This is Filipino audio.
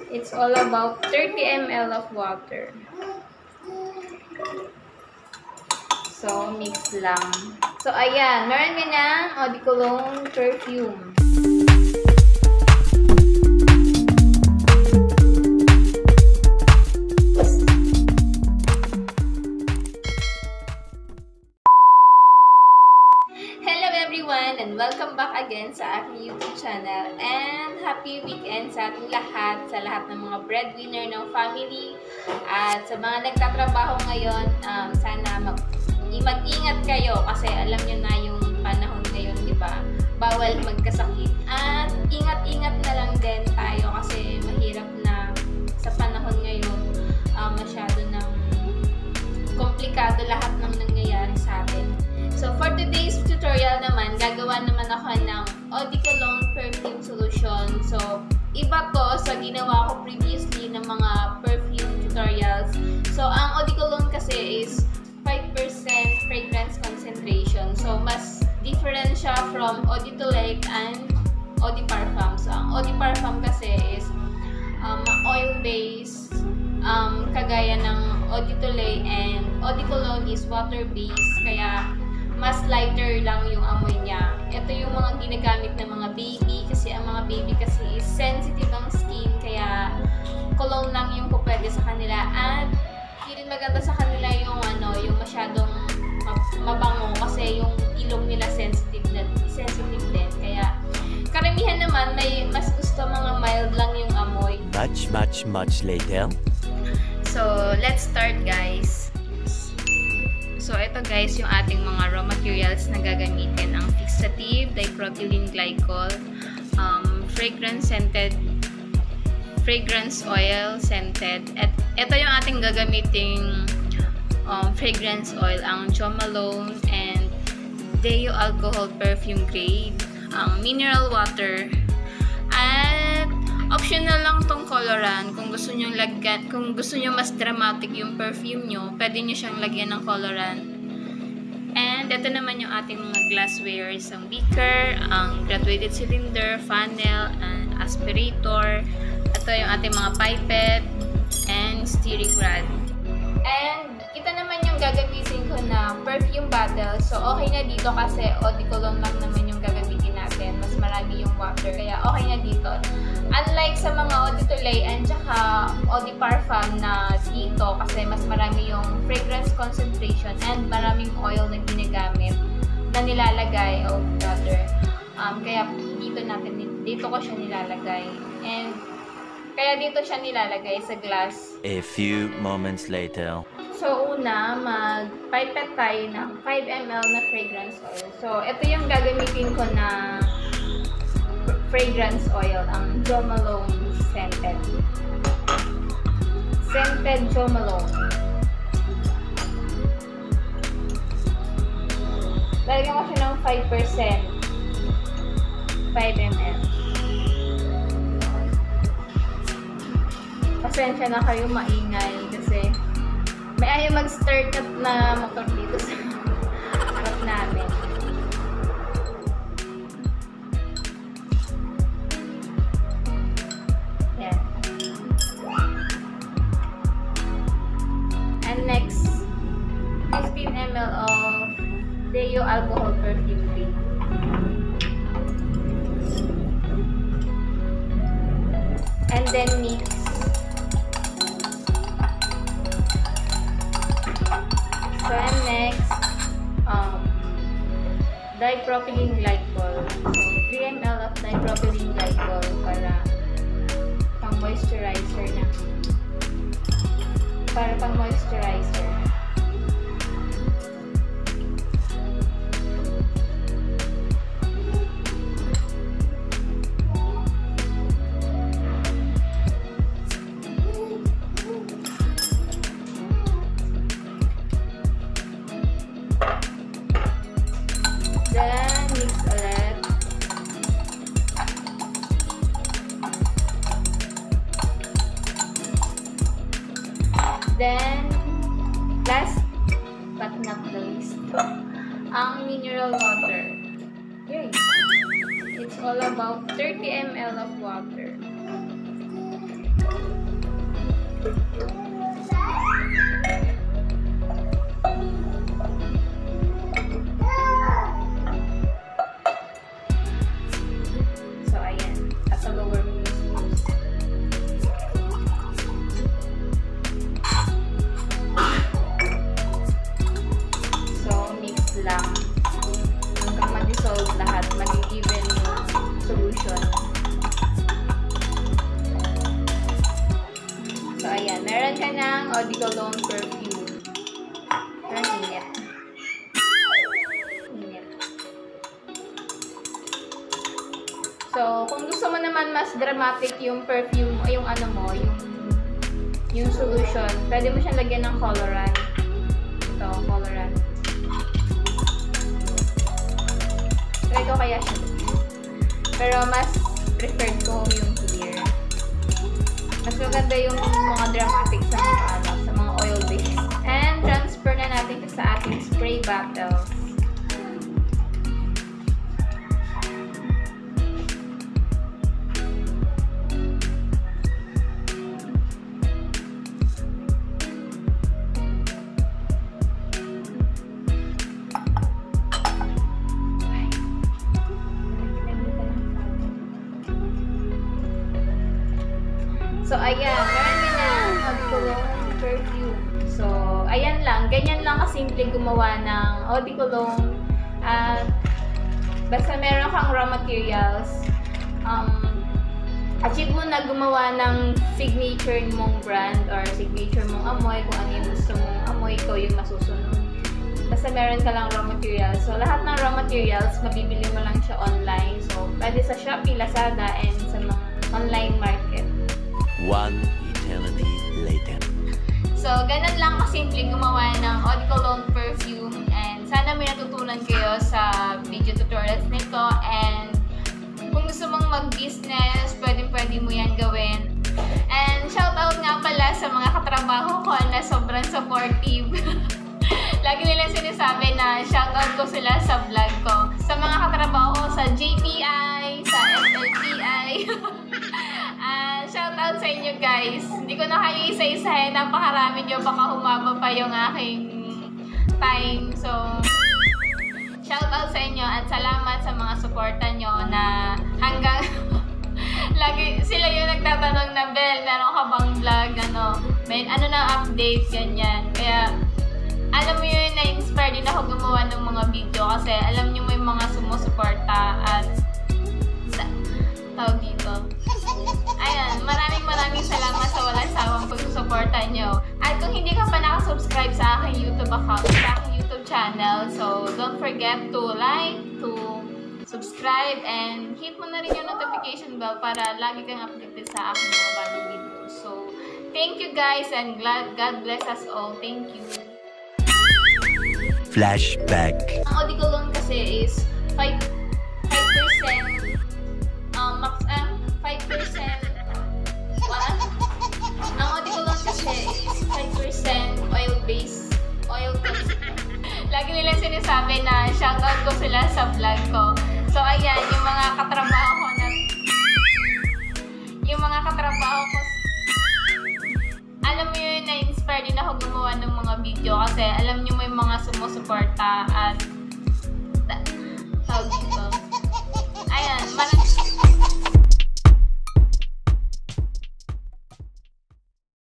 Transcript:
It's all about 30 ml of water. So, mix lang. So, ayan. Meron ka ng Eau de Cologne perfume. Hello everyone and welcome back again sa aking YouTube channel and happy weekend sa ating lahat, sa lahat ng mga breadwinner ng family at sa mga nagtatrabaho ngayon. Sana mag-ingat kayo kasi alam nyo na yung panahon ngayon, di ba? Bawal magkasakit at ingat-ingat na lang din tayo kasi mahirap na sa panahon ngayon. Masyado ng komplikado lahat ng nangyayari sa atin. So, for today's tutorial naman, gagawa naman ako ng Eau de Cologne perfume solution. So, iba to sa ginawa ko previously ng mga perfume tutorials. So, ang Eau de Cologne kasi is 5% fragrance concentration. So, mas different siya from Eau de Toilette and Eau de Parfum. So, ang Eau de Parfum kasi is oil-based, kagaya ng Eau de Toilette, and Eau de Cologne is water-based. Kaya, mas lighter lang yung amoy niya. Ito yung mga ginagamit ng mga baby kasi ang mga baby kasi is sensitive ang skin kaya cologne lang yung pwede sa kanila at hindi rin maganda sa kanila yung yung masyadong mabango kasi yung ilong nila sensitive din. Kaya karamihan naman may mas gusto mga mild lang yung amoy. Much later. So, let's start guys. So, ito guys, yung ating mga raw materials na gagamitin. Ang fixative, dipropylene glycol, fragrance oil, scented. At ito yung ating gagamiting fragrance oil, ang Jo Malone and Deo alcohol perfume grade, ang mineral water, at optional lang tong coloran. Kung gusto nyo mas dramatic yung perfume nyo, pwede nyo siyang lagyan ng coloran. And ito naman yung ating mga glasswares, ang beaker, ang graduated cylinder, funnel, and aspirator. Ito yung ating mga pipette and steering rod. And ito naman yung gagamitin ko na perfume bottle. So okay na dito kasi Eau de Cologne lang naman yung gagamitin natin. Mas marami yung water, kaya okay na dito. Unlike sa mga Eau de Toilette and tsaka Eau de Parfum na dito kasi mas marami yung fragrance concentration and maraming oil na ginagamit na nilalagay o water. Kaya dito ko siya nilalagay. And kaya dito siya nilalagay sa glass. A few moments later. So, una, mag-pipette tayo ng 5 ml na fragrance oil. So, ito yung gagamitin ko na fragrance oil, ang Jo Malone scented. Scented Jo Malone. Lalagyan ko siya ng 5%. 5 ml. Pasensya na kayo, maingay kasi may ayaw mag-start up na motor dito sa harap namin. Yan. And next, 15 ml of Deo alcohol perfume grade. And then mix. So, and next, dipropylene glycol. So, 3 ml of dipropylene glycol para pang-moisturizer na. Para pang-moisturizer. Then, mix ulit. Then, last but not the least, ang mineral water. Yay! It's all about 30 ml of water. So, ayan. At sa lower mo yung spruce. So, mix lang. Hanggang ma-dissolve lahat. Maging even yung solution. So, ayan. Meron ka ng Eau de Cologne perfume. Pero init. Init. So, kung gusto mo naman mas dramatic yung perfume, o yung ano mo, yung solution, pwede mo siyang lagyan ng colorant. Ito, colorant. Try ko kaya siya. Pero mas preferred ko yung clear. Mas maganda yung mga dramatic sa mga ano, sa mga oil base. And transfer na natin ito sa ating spray bottle. So, ayan. Meron ka na Eau de Cologne perfume. So, ayan lang. Ganyan lang kasimple gumawa ng Eau de Cologne. At, basta meron kang raw materials, achieve mo na gumawa ng signature mong brand or signature mong amoy, kung ano yung gusto mong amoy, ikaw yung masusunod. Basta meron ka lang raw materials. So, lahat ng raw materials, mabibili mo lang siya online. So, pwede sa Shopee, Lazada, and sa mga online market. One eternity later. So, ganun lang kasimple gumawa ng Eau de Cologne perfume. And sana may natutunan kayo sa video tutorials nito. And kung gusto mong mag-business, pwede mo yan gawin. And shoutout nga pala sa mga katrabaho ko na sobrang supportive. Lagi nilang sinasabi na shoutout ko sila sa vlog ko. Sa mga katrabaho ko sa JPI, sa FLPI. Shoutout sa inyo guys. Hindi ko na kayo isa-isahin. Napakarami nyo. Baka humaba pa yung aking time. So, shoutout sa inyo at salamat sa mga suporta nyo na hanggang lagi sila yung nagtatanong na, Bel, meron ka bang vlog? Ano na update? Ganyan. Kaya, alam mo yun, na-inspire din ako gumawa ng mga video kasi alam nyo may mga sumusuporta at tawag dito. Ayan, maraming salamat sa walang sawang pagsusuporta nyo. At kung hindi ka pa nakasubscribe sa aking YouTube account, sa aking YouTube channel, so don't forget to like, to subscribe, and hit mo na rin yung notification bell para lagi kang updated sa aking mga bagong videos. So, thank you guys and God bless us all. Thank you. Flashback. Ang Eau de Cologne kasi is 5% max 5%. Ang Eau de Cologne kasi is 5% oil-based, oil content. Lagi nilang sinasabi na shoutout ko sila sa vlog ko. So, ayan, yung mga katrabaho ko, alam mo yun, na-inspire din ako gumawa ng mga video kasi alam nyo may mga sumusuporta at